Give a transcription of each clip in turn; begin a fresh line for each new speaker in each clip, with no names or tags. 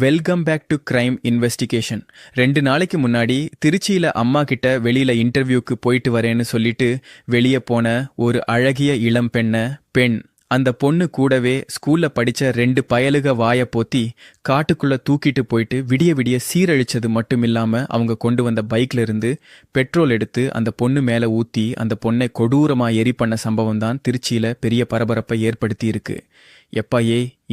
Welcome back to crime investigation. 2 நாளைக்கு முன்னாடி திருச்சியில அம்மா கிட்ட வெளியில இன்டர்வியூக்கு போயிட்டு வரேன்னு சொல்லிட்டு வெளியே போன ஒரு அழகிய இளம் பெண் அந்த பொண்ணு கூடவே ஸ்கூல்ல படிச்ச 2 பயலுக வாய போத்தி காட்டுக்குள்ள தூக்கிட்டு போயிட்டு விடிய விடிய சீரழிச்சது மட்டும் இல்லாம அவங்க கொண்டு வந்த பைக்ல இருந்து பெட்ரோல் எடுத்து அந்த பொண்ணு மேல ஊத்தி அந்த பொண்ணை கொடூரமா எரி பண்ண சம்பவம் தான் திருச்சியில பெரிய பரபரப்பை ஏற்படுத்தி இருக்கு. எப்பா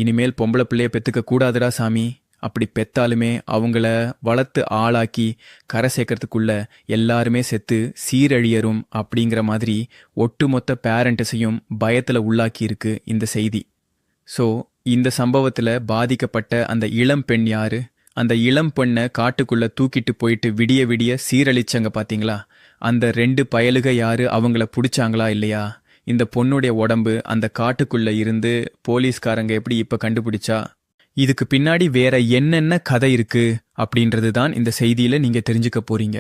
இனிமேல் பொம்பளை பிள்ளைய பெத்துக்க கூடாதுடா சாமி. அப்படி பெத்தாலுமே அவங்கள வளர்த்து ஆளாக்கி கரை சேர்க்கறதுக்குள்ள எல்லாருமே செத்து சீரழியரும் அப்படிங்கிற மாதிரி ஒட்டுமொத்த பேரண்ட்ஸையும் பயத்தில் உள்ளாக்கி இருக்கு இந்த செய்தி. ஸோ இந்த சம்பவத்தில் பாதிக்கப்பட்ட அந்த இளம் பெண் யாரு? அந்த இளம் பெண்ணை காட்டுக்குள்ள தூக்கிட்டு போயிட்டு விடிய விடிய சீரழிச்சங்க பார்த்தீங்களா? அந்த 2 பயலுக யாரு? அவங்கள பிடிச்சாங்களா இல்லையா? இந்த பொண்ணுடைய உடம்பு அந்த காட்டுக்குள்ள இருந்து போலீஸ்காரங்க எப்படி இப்ப கண்டுபிடிச்சா? இதுக்கு பின்னாடி வேற என்னென்ன கதை இருக்கு அப்படின்றது தான் இந்த செய்தியில நீங்க தெரிஞ்சுக்க போறீங்க.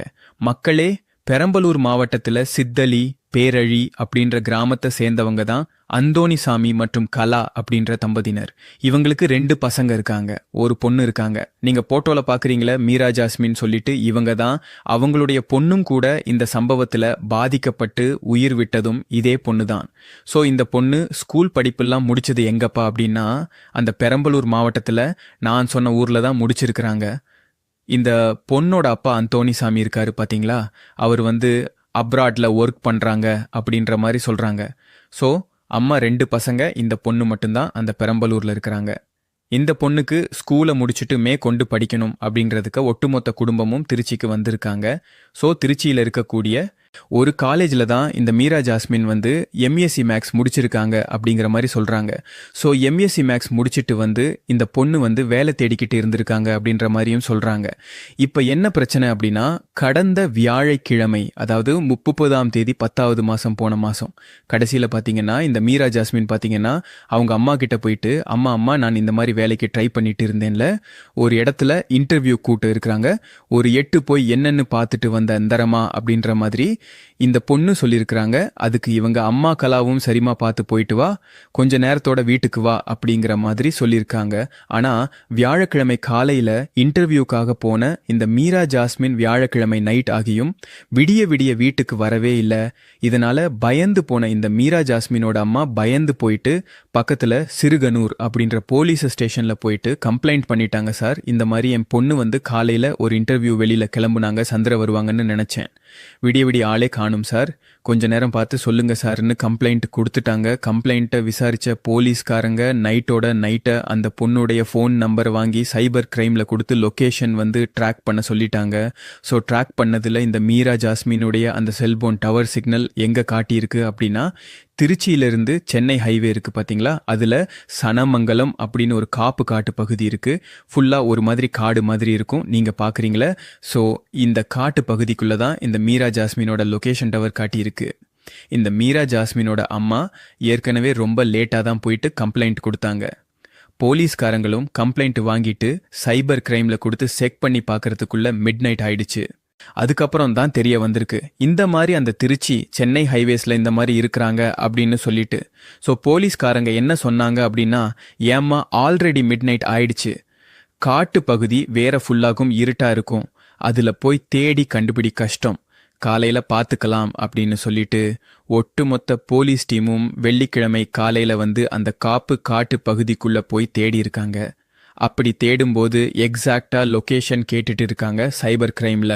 மக்களே, பெரம்பலூர் மாவட்டத்துல சித்தலி பேரழி அப்படின்ற கிராமத்தை சேர்ந்தவங்க தான் அந்தோணிசாமி மற்றும் கலா அப்படின்ற தம்பதியினர். இவங்களுக்கு 2 பசங்க இருக்காங்க, ஒரு பொண்ணு இருக்காங்க. நீங்க போட்டோல பாக்குறீங்களா மீரா ஜாஸ்மின் சொல்லிட்டு, இவங்க தான். அவங்களுடைய பொண்ணும் கூட இந்த சம்பவத்துல பாதிக்கப்பட்டு உயிர் விட்டதும் இதே பொண்ணு தான். ஸோ இந்த பொண்ணு ஸ்கூல் படிப்பெல்லாம் முடிச்சது எங்கப்பா அப்படின்னா அந்த பெரம்பலூர் மாவட்டத்துல நான் சொன்ன ஊர்ல தான் முடிச்சிருக்கிறாங்க. இந்த பொண்ணோட அப்பா அந்தோணிசாமி இருக்காரு பாத்தீங்களா, அவர் அப்ராட்ல ஒர்க் பண்றாங்க அப்படின்ற மாதிரி சொல்றாங்க. ஸோ அம்மா 2 பசங்க, இந்த பொண்ணு மட்டும்தான் அந்த பெரம்பலூர்ல இருக்கிறாங்க. இந்த பொண்ணுக்கு ஸ்கூலை முடிச்சுட்டு கொண்டு படிக்கணும் அப்படின்றதுக்கு ஒட்டுமொத்த குடும்பமும் திருச்சிக்கு வந்திருக்காங்க. ஸோ திருச்சியில் இருக்கக்கூடிய ஒரு காலேஜில் தான் இந்த மீரா ஜாஸ்மின் எம்எஸ்சி மேக்ஸ் முடிச்சிருக்காங்க அப்படிங்கிற மாதிரி சொல்கிறாங்க. ஸோ எம்எஸ்சி மேக்ஸ் முடிச்சுட்டு இந்த பொண்ணு வேலை தேடிக்கிட்டு இருந்திருக்காங்க அப்படின்ற மாதிரியும் சொல்கிறாங்க. இப்போ என்ன பிரச்சனை அப்படின்னா, கடந்த வியாழக்கிழமை, அதாவது 30ஆம் தேதி 10வது மாதம், போன மாதம் கடைசியில் பார்த்தீங்கன்னா இந்த மீரா ஜாஸ்மின் பார்த்தீங்கன்னா அவங்க அம்மா கிட்ட போயிட்டு, அம்மா நான் இந்த மாதிரி வேலைக்கு ட்ரை பண்ணிட்டு இருந்தேன்ல, ஒரு இடத்துல இன்டர்வியூ கூட்டு இருக்கிறாங்க, ஒரு 8 போய் என்னன்னு பார்த்துட்டு வந்த அந்தரமா அப்படின்ற மாதிரி இந்த பொண்ணு சொல்லியிருக்கிறாங்க. அதுக்கு இவங்க அம்மா கலாவும் சரிமா பார்த்து போயிட்டு வா, கொஞ்ச நேரத்தோட வீட்டுக்கு வா அப்படிங்கிற மாதிரி சொல்லியிருக்காங்க. ஆனா வியாழக்கிழமை காலையில இன்டர்வியூக்காக போன இந்த மீரா ஜாஸ்மின் வியாழக்கிழமை நைட் ஆகியும் விடிய விடிய வீட்டுக்கு வரவே இல்லை. இதனால பயந்து போன இந்த மீரா ஜாஸ்மினோட அம்மா பயந்து போயிட்டு பக்கத்துல சிறுகனூர் அப்படின்ற போலீஸ் ஸ்டேஷன்ல போயிட்டு கம்ப்ளைண்ட் பண்ணிட்டாங்க. சார், இந்த மாதிரி என் பொண்ணு காலையில ஒரு இன்டர்வியூ வெளியில கிளம்புனாங்க, சந்திர வருவாங்கன்னு நினைச்சேன், விடிய விடிய ஆளே காணும் சார், கொஞ்ச நேரம் பார்த்து சொல்லுங்க சார்னு கம்ப்ளைண்ட் கொடுத்துட்டாங்க. கம்ப்ளைண்ட்டை விசாரிச்ச போலீஸ்காரங்க நைட்டை அந்த பொண்ணுடைய ஃபோன் நம்பரை வாங்கி சைபர் கிரைம்ல கொடுத்து லொக்கேஷன் ட்ராக் பண்ண சொல்லிட்டாங்க. ஸோ ட்ராக் பண்ணதில் இந்த மீரா ஜாஸ்மினுடைய அந்த செல்போன் டவர் சிக்னல் எங்கே காட்டியிருக்கு அப்படின்னா, திருச்சியிலிருந்து சென்னை ஹைவே இருக்கு பார்த்தீங்களா, அதில் சனமங்கலம் அப்படின்னு ஒரு காட்டு பகுதி இருக்கு. ஃபுல்லாக ஒரு மாதிரி காடு மாதிரி இருக்கும், நீங்கள் பார்க்குறீங்களே. ஸோ இந்த காட்டு பகுதிக்குள்ளே தான் இந்த மீரா ஜாஸ்மினோட லொக்கேஷன் டவர் காட்டியிருக்கு. இந்த மீரா ஜாஸ்மினோட அம்மா ஏற்கனவே ரொம்ப லேட்டாக தான் போயிட்டு கம்ப்ளைண்ட் கொடுத்தாங்க. போலீஸ்காரங்களும் கம்ப்ளைண்ட் வாங்கிட்டு சைபர் கிரைம்ல கொடுத்து செக் பண்ணி பார்க்கறதுக்குள்ள மிட் நைட் ஆயிடுச்சு. அதுக்கப்புறம் தான் தெரிய வந்திருக்கு இந்த மாதிரி அந்த திருச்சி சென்னை ஹைவேஸ்ல இந்த மாதிரி இருக்கிறாங்க அப்படின்னு சொல்லிட்டு. ஸோ போலீஸ்காரங்க என்ன சொன்னாங்க அப்படின்னா, ஏம்மா ஆல்ரெடி மிட் நைட் ஆயிடுச்சு, காட்டு பகுதி வேற ஃபுல்லாகும், இருட்டா இருக்கும், அதுல போய் தேடி கண்டுபிடி கஷ்டம், காலையில பார்த்துக்கலாம் அப்படின்னு சொல்லிட்டு ஒட்டுமொத்த போலீஸ் டீமும் வெள்ளிக்கிழமை காலையில அந்த காட்டு பகுதிக்குள்ள போய் தேடி இருக்காங்க. அப்படி தேடும்போது எக்ஸாக்டா லொகேஷன் கேட்டுட்டு இருக்காங்க சைபர் கிரைம்ல.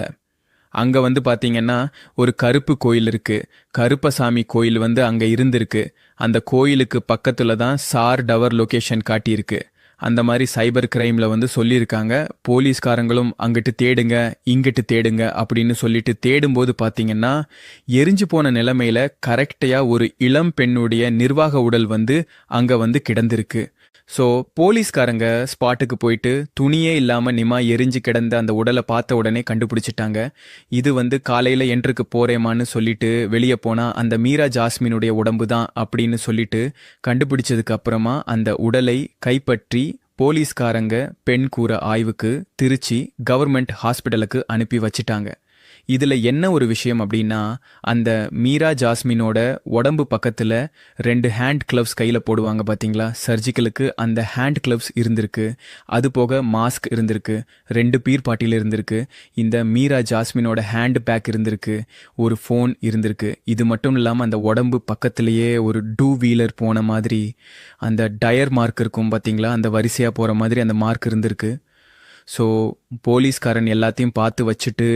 அங்க பாத்தீங்கன்னா ஒரு கருப்பு கோயில் இருக்கு, கருப்பசாமி கோயில் அங்க இருந்திருக்கு. அந்த கோயிலுக்கு பக்கத்துல தான் சார் டவர் லொகேஷன் காட்டியிருக்கு. அந்த மாதிரி சைபர் கிரைம்ல சொல்லியிருக்காங்க. போலீஸ்காரங்களும் அங்கிட்டு தேடுங்க இங்கிட்டு தேடுங்க அப்படின்னு சொல்லிட்டு தேடும்போது பார்த்தீங்கன்னா எரிஞ்சு போன நிலைமையில கரெக்டையா ஒரு இளம் பெண்ணுடைய நிர்வாக உடல் அங்க கிடந்திருக்கு. ஸோ போலீஸ்காரங்க ஸ்பாட்டுக்கு போயிட்டு துணியே இல்லாம நிமா எரிஞ்சு கிடந்த அந்த உடலை பார்த்த உடனே கண்டுபிடிச்சிட்டாங்க. இது காலையில என்ட்ருக்கு போறேமான்னு சொல்லிட்டு வெளியே போனா அந்த மீரா ஜாஸ்மினுடைய உடம்பு தான் அப்படின்னு சொல்லிட்டு கண்டுபிடிச்சதுக்கு அப்புறமா அந்த உடலை கைப்பற்றி போலீஸ்காரங்க பெண் கூற ஆய்வுக்கு திருச்சி கவர்மெண்ட் ஹாஸ்பிட்டலுக்கு அனுப்பி வச்சிட்டாங்க. இதுல என்ன ஒரு விஷயம் அப்படின்னா, அந்த மீரா ஜாஸ்மினோட உடம்பு பக்கத்துல 2 ஹேண்ட் கிளவ்ஸ் கையில போடுவாங்க பாத்தீங்களா? சர்ஜிக்கலுக்கு அந்த ஹேண்ட் கிளவ்ஸ் இருந்திருக்கு. அது போக மாஸ்க் இருந்திருக்கு. 2 பீர் பாட்டில் இருந்திருக்கு. இந்த மீரா ஜாஸ்மினோட ஹேண்ட் பேக் இருந்திருக்கு. ஒரு ஃபோன் இருந்திருக்கு. இது மட்டும் இல்லாம அந்த உடம்பு பக்கத்திலேயே ஒரு டூ வீலர் போன மாதிரி அந்த டயர் மார்க் இருக்கும் பாத்தீங்களா? அந்த வரிசையா போற மாதிரி அந்த மார்க் இருந்திருக்கு. ஸோ போலீஸ்காரன் எல்லாத்தையும் பார்த்து வச்சுட்டு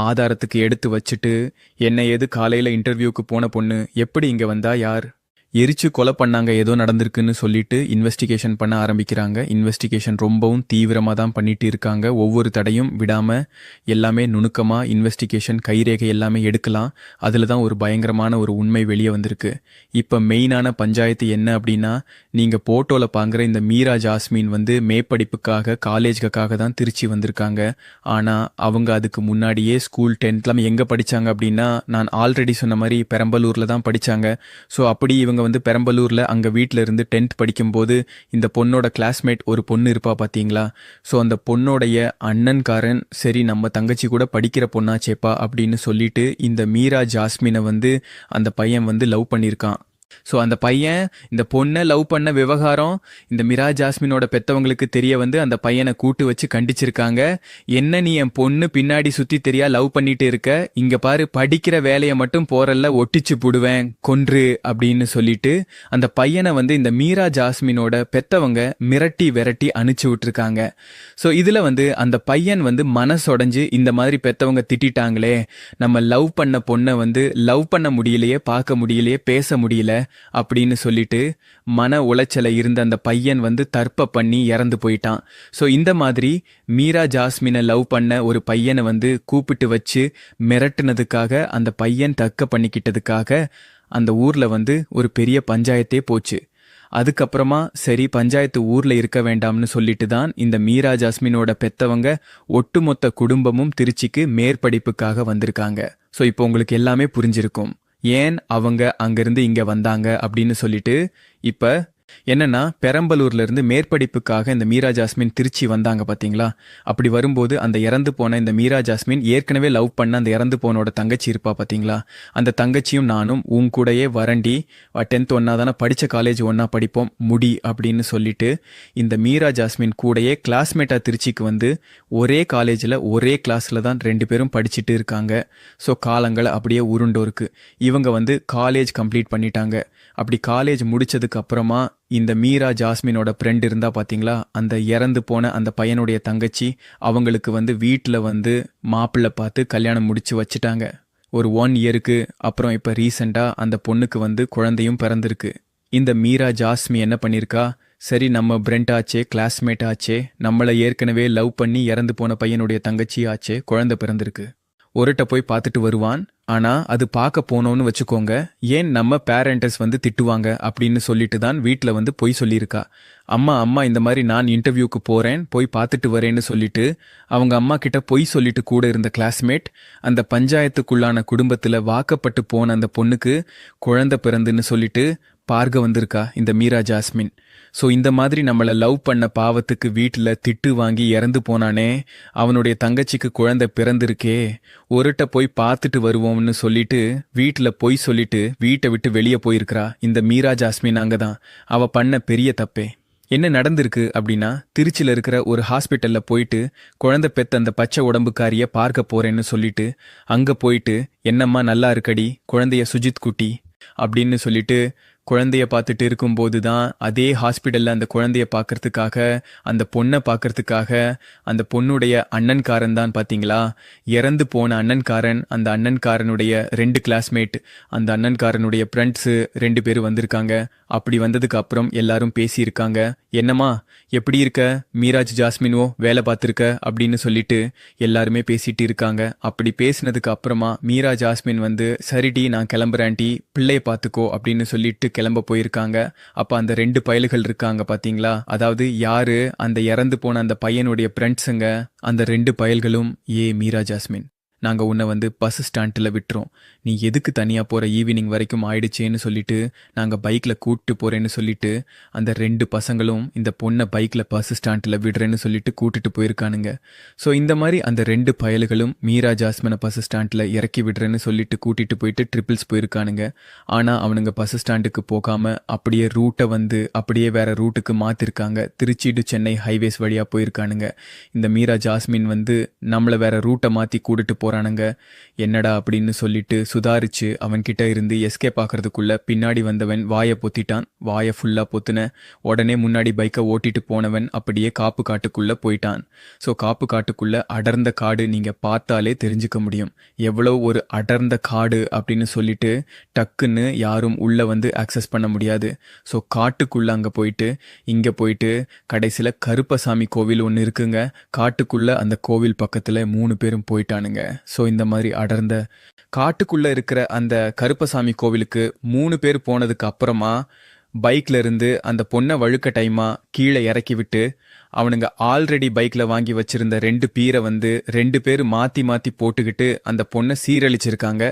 ஆதாரத்துக்கு எடுத்து வச்சுட்டு என்ன ஏது காலையில் இன்டர்வியூக்கு போன பொண்ணு எப்படி இங்கே வந்தா யார் எரிச்சு கொலை பண்ணாங்க ஏதோ நடந்திருக்குன்னு சொல்லிட்டு இன்வெஸ்டிகேஷன் பண்ண ஆரம்பிக்கிறாங்க. இன்வெஸ்டிகேஷன் ரொம்பவும் தீவிரமாக தான் பண்ணிட்டு இருக்காங்க. ஒவ்வொரு தடையும் விடாம எல்லாமே நுணுக்கமாக இன்வெஸ்டிகேஷன் கைரேகை எல்லாமே எடுக்கலாம். அதில் தான் ஒரு பயங்கரமான ஒரு உண்மை வெளியே வந்திருக்கு. இப்போ மெயினான பஞ்சாயத்து என்ன அப்படின்னா, நீங்கள் போட்டோவில் பார்க்குற இந்த மீரா ஜாஸ்மின் வந்து மேற்படிப்புக்காக காலேஜுக்காக தான் திருச்சி வந்திருக்காங்க. ஆனால் அவங்க அதுக்கு முன்னாடியே ஸ்கூல் 10th எங்கே படித்தாங்க அப்படின்னா, நான் ஆல்ரெடி சொன்ன மாதிரி பெரம்பலூரில் தான் படித்தாங்க. ஸோ அப்படி இவங்க வந்து பெரம்பலூர்ல அங்க வீட்டில இருந்து 10th படிக்கும்போது இந்த பொண்ணோட கிளாஸ்மேட் ஒரு பொண்ணு இருப்பா பாத்தீங்களா? ஸோ அந்த பொண்ணோடைய அண்ணன்காரன் சரி நம்ம தங்கச்சி கூட படிக்கிற பொண்ணாச்சேப்பா அப்படின்னு சொல்லிட்டு இந்த மீரா ஜாஸ்மினை வந்து அந்த பையன் வந்து லவ் பண்ணியிருக்கான். ஸோ அந்த பையன் இந்த பொண்ணை லவ் பண்ண விவகாரம் இந்த மீரா ஜாஸ்மினோட பெத்தவங்களுக்கு தெரிய வந்து அந்த பையனை கூட்டு வச்சு கண்டிச்சிருக்காங்க. என்ன நீ என் பொண்ணு பின்னாடி சுத்தி தெரியா லவ் பண்ணிட்டு இருக்க, இங்க பாரு படிக்கிற வேலையை மட்டும் போறல்ல ஒட்டிச்சு புடுவேன் கொன்று அப்படின்னு சொல்லிட்டு அந்த பையனை வந்து இந்த மீரா ஜாஸ்மினோட பெத்தவங்க மிரட்டி விரட்டி அனுப்பிச்சு விட்டுருக்காங்க. ஸோ இதுல வந்து அந்த பையன் வந்து மனசொடைஞ்சு இந்த மாதிரி பெத்தவங்க திட்டாங்களே, நம்ம லவ் பண்ண பொண்ணை வந்து லவ் பண்ண முடியலையே, பார்க்க முடியலையே, பேச முடியல அப்படின்னு சொல்லிட்டு மன உளைச்சல இருந்த அந்த பையன் வந்து தற்கொலை பண்ணி இறந்து போயிட்டான். ஸோ இந்த மாதிரி மீரா ஜாஸ்மினை லவ் பண்ண ஒரு பையனை வந்து கூப்பிட்டு வச்சு மிரட்டுனதுக்காக அந்த பையன் தற்கொலை பண்ணிக்கிட்டதுக்காக அந்த ஊர்ல வந்து ஒரு பெரிய பஞ்சாயத்தே போச்சு. அதுக்கப்புறமா சரி பஞ்சாயத்து ஊர்ல இருக்க வேண்டாம்னு சொல்லிட்டு தான் இந்த மீரா ஜாஸ்மினோட பெத்தவங்க ஒட்டுமொத்த குடும்பமும் திருச்சிக்கு மேற்படிப்புக்காக வந்திருக்காங்க. ஸோ இப்போ உங்களுக்கு எல்லாமே புரிஞ்சிருக்கும் ஏன் அவங்க அங்கிருந்து இங்க வந்தாங்க அப்படின்னு சொல்லிட்டு. இப்ப என்னன்னா பெரம்பலூர்ல இருந்து மேற்படிப்புக்காக இந்த மீரா ஜாஸ்மின் திருச்சி வந்தாங்க பாத்தீங்களா? அப்படி வரும்போது அந்த இறந்து போன இந்த மீரா ஜாஸ்மின் ஏற்கனவே லவ் பண்ண அந்த இறந்து போனோட தங்கச்சி இருப்பா பாத்தீங்களா? அந்த தங்கச்சியும் நானும் உன் கூடயே வரண்டி 10th ஒன்னா தானே படிச்ச காலேஜ் ஒன்னா படிப்போம் முடி அப்படின்னு சொல்லிட்டு இந்த மீரா ஜாஸ்மின் கூடயே கிளாஸ்மேட்டா திருச்சிக்கு வந்து ஒரே காலேஜில் ஒரே கிளாஸ்ல தான் 2 பேரும் படிச்சுட்டு இருக்காங்க. ஸோ காலங்கள் அப்படியே உருண்டோருக்கு. இவங்க வந்து காலேஜ் கம்ப்ளீட் பண்ணிட்டாங்க. அப்படி காலேஜ் முடிச்சதுக்கு அப்புறமா இந்த மீரா ஜாஸ்மினோட ஃப்ரெண்ட் இருந்தா பாத்தீங்களா, அந்த இறந்து போன அந்த பையனுடைய தங்கச்சி அவங்களுக்கு வந்து வீட்டில் வந்து மாப்பிள்ளை பார்த்து கல்யாணம் முடிச்சு வச்சுட்டாங்க. ஒரு 1 இயருக்கு அப்புறம் இப்போ ரீசெண்டாக அந்த பொண்ணுக்கு வந்து குழந்தையும் பிறந்திருக்கு. இந்த மீரா ஜாஸ்மி என்ன பண்ணியிருக்கா, சரி நம்ம ஃப்ரெண்ட் ஆச்சே, கிளாஸ்மேட் ஆச்சே, நம்மளை ஏற்கனவே லவ் பண்ணி இறந்து போன பையனுடைய தங்கச்சி ஆச்சே, குழந்தை பிறந்திருக்கு, ஒருட்ட போய் பார்த்துட்டு வருவான். ஆனா அது பார்க்க போனோன்னு வச்சுக்கோங்க, ஏன் நம்ம பேரண்டஸ் வந்து திட்டுவாங்க அப்படின்னு சொல்லிட்டு தான் வீட்டில் வந்து பொய் சொல்லியிருக்கா. அம்மா இந்த மாதிரி நான் இன்டர்வியூக்கு போறேன் போய் பார்த்துட்டு வரேன்னு சொல்லிட்டு அவங்க அம்மா கிட்ட பொய் சொல்லிட்டு கூட இருந்த கிளாஸ்மேட் அந்த பஞ்சாயத்துக்குள்ளான குடும்பத்துல வாக்கப்பட்டு போன அந்த பொண்ணுக்கு குழந்தை பிறந்துன்னு சொல்லிட்டு பார்க்க வந்திருக்கா இந்த மீரா ஜாஸ்மின். ஸோ இந்த மாதிரி நம்மளை லவ் பண்ண பாவத்துக்கு வீட்டில் திட்டு வாங்கி இறந்து போனானே, அவனுடைய தங்கச்சிக்கு குழந்தை பிறந்திருக்கே, ஒருட்ட போய் பார்த்துட்டு வருவோம்னு சொல்லிட்டு வீட்டில் பொய் சொல்லிட்டு வீட்டை விட்டு வெளியே போயிருக்கிறா இந்த மீரா ஜாஸ்மின். அங்கதான் அவ பண்ண பெரிய தப்பே. என்ன நடந்திருக்கு அப்படின்னா, திருச்சியில் இருக்கிற ஒரு ஹாஸ்பிட்டல்ல போயிட்டு குழந்தை பெத்த அந்த பச்சை உடம்புக்காரிய பார்க்க போறேன்னு சொல்லிட்டு அங்க போயிட்டு என்னம்மா நல்லா இருக்கடி குழந்தைய சுஜித் குட்டி அப்படின்னு சொல்லிட்டு குழந்தைய பார்த்துட்டு இருக்கும்போது தான் அதே ஹாஸ்பிட்டலில் அந்த குழந்தைய பார்க்கறதுக்காக அந்த பொண்ணை பார்க்கறதுக்காக அந்த பொண்ணுடைய அண்ணன்காரன் தான் பார்த்தீங்களா, இறந்து போன அண்ணன்காரன், அந்த அண்ணன்காரனுடைய 2 கிளாஸ்மேட், அந்த அண்ணன்காரனுடைய ஃப்ரெண்ட்ஸு 2 பேர் வந்திருக்காங்க. அப்படி வந்ததுக்கு அப்புறம் எல்லாரும் பேசியிருக்காங்க. என்னம்மா எப்படி இருக்க, மீராஜ் ஜாஸ்மினோ வேலை பார்த்துருக்க அப்படின்னு சொல்லிட்டு எல்லாருமே பேசிட்டு இருக்காங்க. அப்படி பேசினதுக்கு அப்புறமா மீரா ஜாஸ்மின் வந்து சரிடி நான் கிளம்புறேன்டி பிள்ளைய பார்த்துக்கோ அப்படின்னு சொல்லிட்டு கிளம்ப போயிருக்காங்க. அப்ப அந்த 2 பயல்கள் இருக்காங்க பாத்தீங்களா, அதாவது யாரு, அந்த இறந்து போன அந்த பையனுடைய ஃப்ரெண்ட்ஸுங்க. அந்த 2 பயல்களும் மீரா ஜாஸ்மின் நாங்கள் உன்னை வந்து பஸ் ஸ்டாண்டில் விட்டுறோம். நீ எதுக்கு தனியாக போகிற, ஈவினிங் வரைக்கும் ஆயிடுச்சேன்னு சொல்லிட்டு நாங்கள் பைக்கில் கூப்பிட்டு போகிறேன்னு சொல்லிட்டு அந்த 2 பசங்களும் இந்த பொண்ணை பைக்கில் பஸ் ஸ்டாண்டில் விடுறேன்னு சொல்லிட்டு கூட்டிட்டு போயிருக்கானுங்க. ஸோ இந்த மாதிரி அந்த 2 பயல்களும் மீரா ஜாஸ்மினை பஸ் ஸ்டாண்டில் இறக்கி விடுறேன்னு சொல்லிட்டு கூட்டிட்டு போயிட்டு ட்ரிபிள்ஸ் போயிருக்கானுங்க. ஆனால் அவனுங்க பஸ் ஸ்டாண்டுக்கு போகாமல் அப்படியே ரூட்டை வந்து அப்படியே வேற ரூட்டுக்கு மாற்றிருக்காங்க. திருச்சி டு சென்னை ஹைவேஸ் வழியாக போயிருக்கானுங்க. இந்த மீரா ஜாஸ்மின் வந்து நம்மளை வேற ரூட்டை மாற்றி கூட்டிட்டு போகிறானுங்க. என்னடா அப்படின்னு சொல்லிட்டு சுதாரிச்சு அவன்கிட்ட இருந்து எஸ்கேப் ஆகிறதுக்குள்ள பின்னாடி வந்தவன் வாயை பொத்திட்டான். வாயை ஃபுல்லாக பொத்துன உடனே முன்னாடி பைக்கை ஓட்டிட்டு போனவன் அப்படியே காப்பு காட்டுக்குள்ளே போயிட்டான். ஸோ காப்பு காட்டுக்குள்ளே அடர்ந்த காடு நீங்கள் பார்த்தாலே தெரிஞ்சுக்க முடியும் எவ்வளோ ஒரு அடர்ந்த காடு அப்படின்னு சொல்லிட்டு டக்குன்னு யாரும் உள்ளே வந்து ஆக்சஸ் பண்ண முடியாது. ஸோ காட்டுக்குள்ளே அங்கே போயிட்டு இங்கே போயிட்டு கடைசியில் கருப்பசாமி கோவில் ஒன்று இருக்குங்க. காட்டுக்குள்ளே அந்த கோவில் பக்கத்தில் 3 பேரும் போயிட்டானுங்க. ஸோ இந்த மாதிரி அடர்ந்த காட்டுக்குள்ளே இருக்கிற அந்த கருப்பசாமி கோவிலுக்கு 3 பேர் போனதுக்கு அப்புறமா பைக்ல இருந்து அந்த பொண்ணை வழுக்கட்டாயமா கீழே இறக்கி விட்டு அவனுங்க ஆல்ரெடி பைக்கில் வாங்கி வச்சிருந்த 2 பீரை வந்து 2 பேர் மாற்றி மாற்றி போட்டுக்கிட்டு அந்த பொண்ணை சீரழிச்சிருக்காங்க.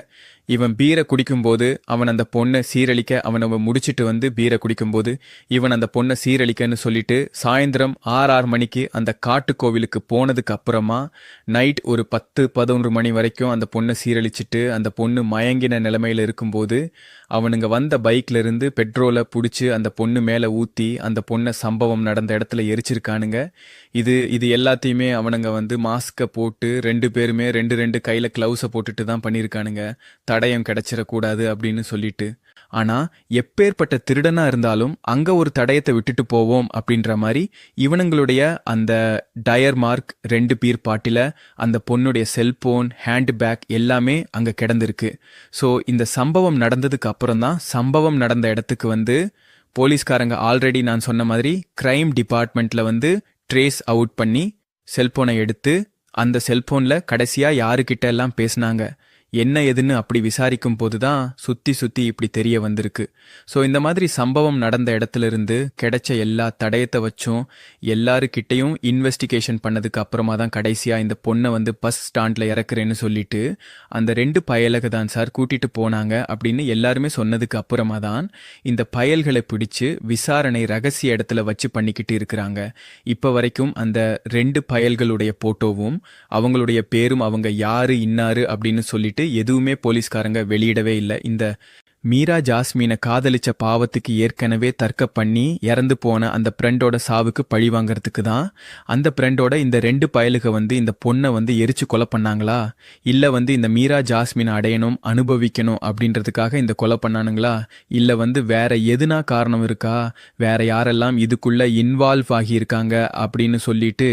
இவன் பீரை குடிக்கும்போது அவன் அந்த பொண்ணை சீரழிக்க அவனை முடிச்சுட்டு வந்து பீரை குடிக்கும்போது இவன் அந்த பொண்ணை சீரழிக்கன்னு சொல்லிட்டு சாயந்தரம் 6 மணிக்கு அந்த காட்டு கோவிலுக்கு போனதுக்கு அப்புறமா நைட் ஒரு 10-11 மணி வரைக்கும் அந்த பொண்ணை சீரழிச்சிட்டு அந்த பொண்ணு மயங்கின நிலைமையில இருக்கும்போது அவனுங்க வந்த பைக்ல இருந்து பெட்ரோலை பிடிச்சி அந்த பொண்ணு மேலே ஊற்றி அந்த பொண்ணை சம்பவம் நடந்த இடத்துல எரிச்சிருக்கானுங்க. இது எல்லாத்தையுமே அவனுங்க வந்து மாஸ்கை போட்டு 2 பேருமே 2 கையில கிளவுஸை போட்டுட்டு தான் பண்ணியிருக்கானுங்க. தடயம் கிடைச்சிடக்கூடாது அப்படின்னு சொல்லிட்டு. ஆனா எப்பேற்பட்ட திருடனா இருந்தாலும் அங்க ஒரு தடயத்தை விட்டுட்டு போவோம் அப்படின்ற மாதிரி இவனுங்களுடைய அந்த டயர் மார்க் 2 பீர் பாட்டில அந்த பொண்ணுடைய செல்போன் ஹேண்ட் பேக் எல்லாமே அங்க கிடந்திருக்கு. ஸோ இந்த சம்பவம் நடந்ததுக்கு அப்புறம் தான் சம்பவம் நடந்த இடத்துக்கு வந்து போலீஸ்காரங்க ஆல்ரெடி நான் சொன்ன மாதிரி கிரைம் டிபார்ட்மெண்ட்ல வந்து ட்ரேஸ் அவுட் பண்ணி செல்போனை எடுத்து அந்த செல்போன்ல கடைசியா யாருக்கிட்ட எல்லாம் பேசினாங்க என்ன எதுன்னு அப்படி விசாரிக்கும் போது தான் சுத்தி இப்படி தெரிய வந்திருக்கு. ஸோ இந்த மாதிரி சம்பவம் நடந்த இடத்துல இருந்து கிடைச்ச எல்லா தடயத்தை வச்சும் எல்லாருக்கிட்டையும் இன்வெஸ்டிகேஷன் பண்ணதுக்கு அப்புறமா தான் கடைசியா இந்த பொண்ணை வந்து பஸ் ஸ்டாண்ட்ல இறக்குறேன்னு சொல்லிட்டு அந்த 2 பயலுக்கு தான் சார் கூட்டிட்டு போனாங்க அப்படின்னு எல்லாருமே சொன்னதுக்கு அப்புறமா தான் இந்த பயல்களை பிடிச்சு விசாரணை ரகசிய இடத்துல வச்சு பண்ணிக்கிட்டு இருக்கிறாங்க. இப்போ வரைக்கும் அந்த 2 பயல்களுடைய போட்டோவும் அவங்களுடைய பேரும் அவங்க யாரு இன்னாரு அப்படின்னு சொல்லிட்டு எதுவுமே போலீஸ்காரங்க வெளியிடவே இல்லை. இந்த மீரா ஜாஸ்மினை காதலிச்ச பாவத்துக்கு ஏற்கனவே தர்க்கம் பண்ணி இறந்து போன அந்த ஃப்ரெண்டோட சாவுக்கு பழி வாங்கறதுக்கு தான் அந்த ஃப்ரெண்டோட இந்த 2 பயலுக வந்து இந்த பொண்ணை வந்து எரிச்சு கொலை பண்ணாங்களா, இல்லை வந்து இந்த மீரா ஜாஸ்மினை அடையணும் அனுபவிக்கணும் அப்படின்றதுக்காக இந்த கொலை பண்ணானுங்களா, இல்லை வந்து வேற எதுனா காரணம் இருக்கா, வேற யாரெல்லாம் இதுக்குள்ள இன்வால்வ் ஆகியிருக்காங்க அப்படின்னு சொல்லிட்டு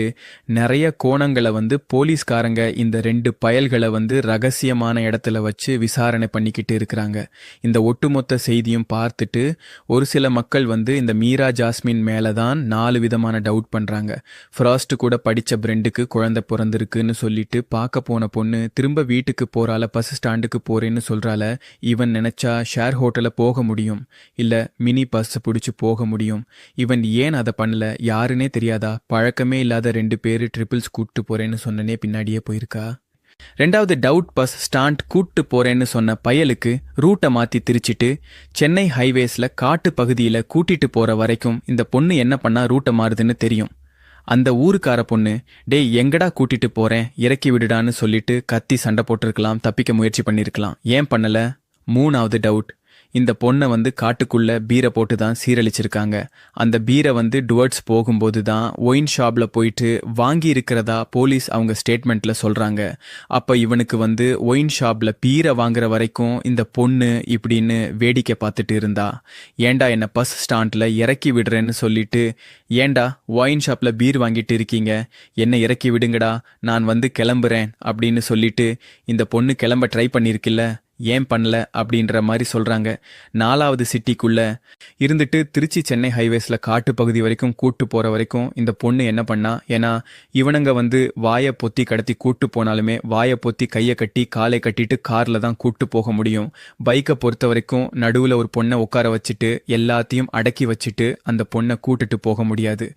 நிறைய கோணங்களை வந்து போலீஸ்காரங்க இந்த 2 பயல்களை வந்து ரகசியமான இடத்துல வச்சு விசாரணை பண்ணிக்கிட்டு இருக்கிறாங்க. இந்த ஒட்டுமொத்த செய்தியும் பார்த்துட்டு ஒரு சில மக்கள் வந்து இந்த மீரா ஜாஸ்மின் மேலே தான் 4 விதமான டவுட் பண்ணுறாங்க. ஃப்ராஸ்ட் கூட படித்த பிரெண்டுக்கு குழந்தை பிறந்திருக்குன்னு சொல்லிட்டு பார்க்க போன பொண்ணு திரும்ப வீட்டுக்கு போகிறால, பஸ் ஸ்டாண்டுக்கு போகிறேன்னு சொல்கிறால, இவன் நினச்சா ஷேர் ஹோட்டலில் போக முடியும், இல்லை மினி பஸ் பிடிச்சி போக முடியும், இவன் ஏன் அதை பண்ணல யாருன்னே தெரியாதா, பழக்கமே இல்லாத 2 பேர் ட்ரிபிள்ஸ் கூப்பிட்டு போகிறேன்னு சொன்னனே பின்னாடியே போயிருக்கா. 2வது டவுட் பஸ் ஸ்டாண்ட் கூட்டு போறேன்னு சொன்ன பயலுக்கு ரூட்டை மாத்தி திரிச்சிட்டு சென்னை ஹைவேஸ்ல காட்டு பகுதியில கூட்டிட்டு போற வரைக்கும் இந்த பொண்ணு என்ன பண்ணா ரூட்டை மாறுதுன்னு தெரியும். அந்த ஊருக்கார பொண்ணு டேய் எங்கடா கூட்டிட்டு போறேன் இறக்கி விடுடான்னு சொல்லிட்டு கத்தி சண்டை போட்டிருக்கலாம், தப்பிக்க முயற்சி பண்ணிருக்கலாம், ஏன் பண்ணல. 3வது டவுட், இந்த பொண்ணை வந்து காட்டுக்குள்ள பீரை போட்டு தான் சீரழிச்சிருக்காங்க. அந்த பீரை வந்து டுவர்ட்ஸ் போகும்போது தான் ஒயின் ஷாப்ல போயிட்டு வாங்கி இருக்கிறதா போலீஸ் அவங்க ஸ்டேட்மெண்ட்ல சொல்றாங்க. அப்ப இவனுக்கு வந்து ஒயின் ஷாப்ல பீரை வாங்குற வரைக்கும் இந்த பொண்ணு இப்படின்னு வேடிக்கை பார்த்துட்டு இருந்தா. ஏண்டா என்ன பஸ் ஸ்டாண்ட்ல இறக்கி விடுறேன்னு சொல்லிட்டு, ஏண்டா ஒயின் ஷாப்ல பீர் வாங்கிட்டு இருக்கீங்க, என்ன இறக்கி விடுங்கடா நான் வந்து கிளம்புறேன் அப்படின்னு சொல்லிட்டு இந்த பொண்ணு கிளம்ப ட்ரை பண்ணியிருக்கில்ல, ஏன் பண்ணல அப்படின்ற மாதிரி சொல்றாங்க. 4வது சிட்டிக்குள்ள இருந்துட்டு திருச்சி சென்னை ஹைவேஸ்ல காட்டு பகுதி வரைக்கும் கூட்டு போற வரைக்கும் இந்த பொண்ணு என்ன பண்ணா, ஏன்னா இவனுங்க வந்து வாயை பொத்தி கடத்தி கூட்டு போனாலுமே வாயை பொத்தி கையை கட்டி காலை கட்டிட்டு கார்ல தான் கூட்டு போக முடியும். பைக்கை பொறுத்த வரைக்கும் நடுவில் ஒரு பொண்ணை உட்கார வச்சுட்டு எல்லாத்தையும் அடக்கி வச்சுட்டு அந்த பொண்ணை கூட்டுட்டு போக முடியாது.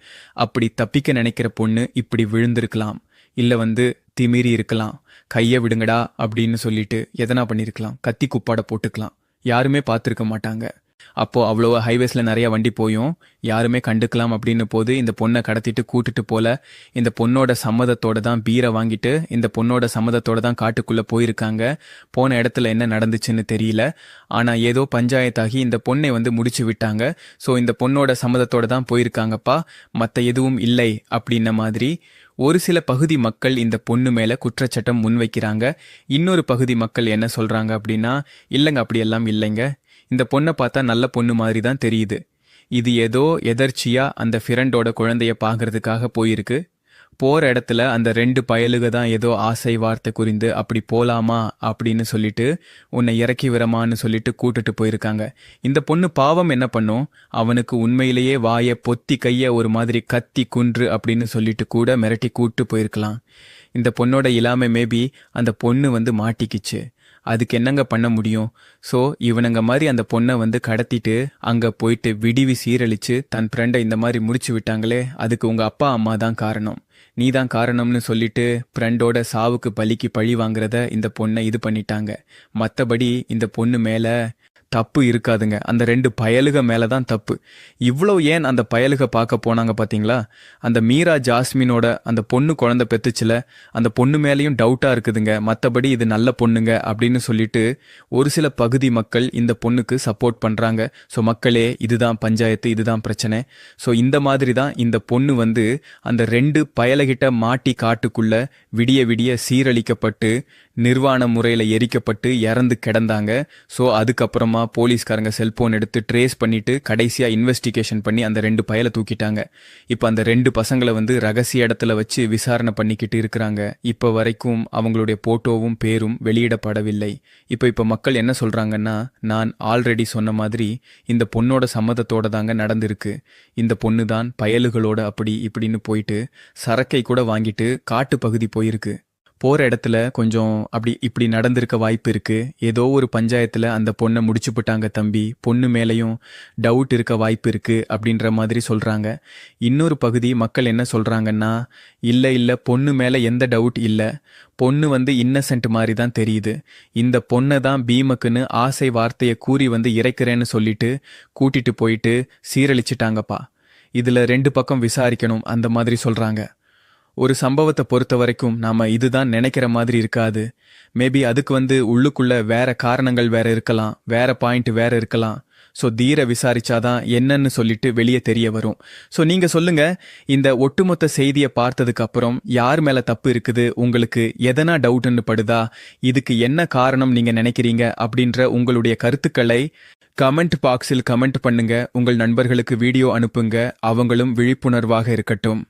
அப்படி தப்பிக்க நினைக்கிற பொண்ணு இப்படி விழுந்திருக்கலாம், இல்லை வந்து திமிரி இருக்கலாம், கையை விடுங்கடா அப்படின்னு சொல்லிட்டு எதனா பண்ணியிருக்கலாம், கத்தி குப்பாட போட்டுக்கலாம். யாருமே பார்த்துருக்க மாட்டாங்க. அப்போ அவ்வளோ ஹைவேஸ்ல நிறைய வண்டி போயும் யாருமே கண்டுக்கலாம் அப்படின்னு போது இந்த பொண்ணை கடத்திட்டு கூட்டிட்டு போல. இந்த பொண்ணோட சம்மதத்தோட தான் பீரை வாங்கிட்டு இந்த பொண்ணோட சம்மதத்தோட தான் காட்டுக்குள்ள போயிருக்காங்க. போன இடத்துல என்ன நடந்துச்சுன்னு தெரியல. ஆனா ஏதோ பஞ்சாயத்தாகி இந்த பொண்ணை முடிச்சு விட்டாங்க. ஸோ இந்த பொண்ணோட சம்மதத்தோட தான் போயிருக்காங்கப்பா, மற்ற எதுவும் இல்லை அப்படின்ன மாதிரி ஒரு சில பகுதி மக்கள் இந்த பொண்ணு மேல குற்றச்சாட்டம் முன்வைக்கிறாங்க. இன்னொரு பகுதி மக்கள் என்ன சொல்றாங்க அப்படின்னா, இல்லைங்க அப்படியெல்லாம் இல்லைங்க, இந்த பொண்ணை பார்த்தா நல்ல பொண்ணு மாதிரி தான் தெரியுது, இது ஏதோ எதர்ச்சியா அந்த ஃப்ரெண்டோட குழந்தைய பார்க்கறதுக்காக போயிருக்கு, போற இடத்துல அந்த 2 பயலுக தான் ஏதோ ஆசை வார்த்தை குறிந்து அப்படி போலாமா அப்படின்னு சொல்லிட்டு உன்னை இறக்கி விரமான்னு சொல்லிட்டு கூட்டிட்டு போயிருக்காங்க. இந்த பொண்ணு பாவம் என்ன பண்ணும், அவனுக்கு உண்மையிலேயே வாயை பொத்தி கைய ஒரு மாதிரி கத்தி குன்று அப்படின்னு சொல்லிட்டு கூட மிரட்டி கூட்டு போயிருக்கலாம். இந்த பொண்ணோட இல்லாம மேபி அந்த பொண்ணு மாட்டிக்கிச்சு. அதுக்கு என்னங்க பண்ண முடியும்? ஸோ இவனுங்க மாதிரி அந்த பொண்ணை கடத்திட்டு அங்கே போயிட்டு விடிவி சீரழிச்சு தன் ஃப்ரெண்டை இந்த மாதிரி முடிச்சு விட்டாங்களே, அதுக்கு உங்கள் அப்பா அம்மா தான் காரணம், நீ தான் காரணம்னு சொல்லிட்டு ஃப்ரெண்டோட சாவுக்கு பலிக்கு பழி வாங்குறத இந்த பொண்ணை இது பண்ணிட்டாங்க. மற்றபடி இந்த பொண்ணு மேலே தப்பு இருக்காதுங்க, அந்த 2 பயலுக மேலே தான் தப்பு. இவ்வளோ ஏன் அந்த பயலுக பார்க்க போனாங்க பார்த்தீங்களா? அந்த மீரா ஜாஸ்மினோட அந்த பொண்ணு குழந்தை பெத்துச்சுல, அந்த பொண்ணு மேலேயும் டவுட்டாக இருக்குதுங்க. மற்றபடி இது நல்ல பொண்ணுங்க அப்படின்னு சொல்லிட்டு ஒரு சில பகுதி மக்கள் இந்த பொண்ணுக்கு சப்போர்ட் பண்ணுறாங்க. ஸோ மக்களே, இதுதான் பஞ்சாயத்து, இதுதான் பிரச்சனை. ஸோ இந்த மாதிரி தான் இந்த பொண்ணு அந்த 2 பயலகிட்ட மாட்டி காட்டுக்குள்ள விடிய விடிய சீரழிக்கப்பட்டு நிர்வாண முறையில் எரிக்கப்பட்டு இறந்து கிடந்தாங்க. ஸோ அதுக்கப்புறமா போலீஸ்காரங்க செல்போன் எடுத்து ட்ரேஸ் பண்ணிட்டு கடைசியாக இன்வெஸ்டிகேஷன் பண்ணி அந்த 2 பயலை தூக்கிட்டாங்க. இப்போ அந்த 2 பசங்களை ரகசிய இடத்துல வச்சு விசாரணை பண்ணிக்கிட்டு இருக்கிறாங்க. இப்போ வரைக்கும் அவங்களுடைய போட்டோவும் பேரும் வெளியிடப்படவில்லை. இப்போ மக்கள் என்ன சொல்றாங்கன்னா, நான் ஆல்ரெடி சொன்ன மாதிரி இந்த பொண்ணோட சம்மதத்தோட தாங்க நடந்திருக்கு, இந்த பொண்ணு தான் பயலுகளோட அப்படி இப்படின்னு போயிட்டு சரக்கை கூட வாங்கிட்டு காட்டு பகுதி போயிருக்கு. போகிற இடத்துல கொஞ்சம் அப்படி இப்படி நடந்திருக்க வாய்ப்பு இருக்குது. ஏதோ ஒரு பஞ்சாயத்தில் அந்த பொண்ணை முடிச்சு போட்டாங்க தம்பி, பொண்ணு மேலேயும் டவுட் இருக்க வாய்ப்பு இருக்குது அப்படின்ற மாதிரி சொல்கிறாங்க. இன்னொரு பகுதி மக்கள் என்ன சொல்கிறாங்கன்னா, இல்லை பொண்ணு மேலே எந்த டவுட் இல்லை, பொண்ணு இன்னசென்ட் மாதிரி தான் தெரியுது, இந்த பொண்ணை தான் பீமக்குன்னு ஆசை வார்த்தையை கூறி இறைக்கிறேன்னு சொல்லிட்டு கூட்டிட்டு போயிட்டு சீரழிச்சிட்டாங்கப்பா, இதில் 2 பக்கம் விசாரிக்கணும் அந்த மாதிரி சொல்கிறாங்க. ஒரு சம்பவத்தை பொறுத்த வரைக்கும் நாம இதுதான் நினைக்கிற மாதிரி இருக்காது. மேபி அதுக்கு உள்ளுக்குள்ள வேற காரணங்கள் வேற இருக்கலாம், வேற பாயிண்ட் வேற இருக்கலாம். ஸோ தீர விசாரிச்சாதான் என்னன்னு சொல்லிட்டு வெளியே தெரிய வரும். ஸோ நீங்க சொல்லுங்க, இந்த ஒட்டுமொத்த செய்தியை பார்த்ததுக்கு அப்புறம் யார் மேல தப்பு இருக்குது, உங்களுக்கு எதனா டவுட்னு படுதா, இதுக்கு என்ன காரணம் நீங்க நினைக்கிறீங்க அப்படின்ற உங்களுடைய கருத்துக்களை கமெண்ட் பாக்ஸில் கமெண்ட் பண்ணுங்க. உங்கள் நண்பர்களுக்கு வீடியோ அனுப்புங்க, அவங்களும் விழிப்புணர்வாக இருக்கட்டும்.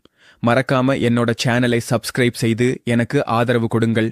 மறக்காம என்னோட சேனலை சப்ஸ்கிரைப் செய்து எனக்கு ஆதரவு கொடுங்கள்.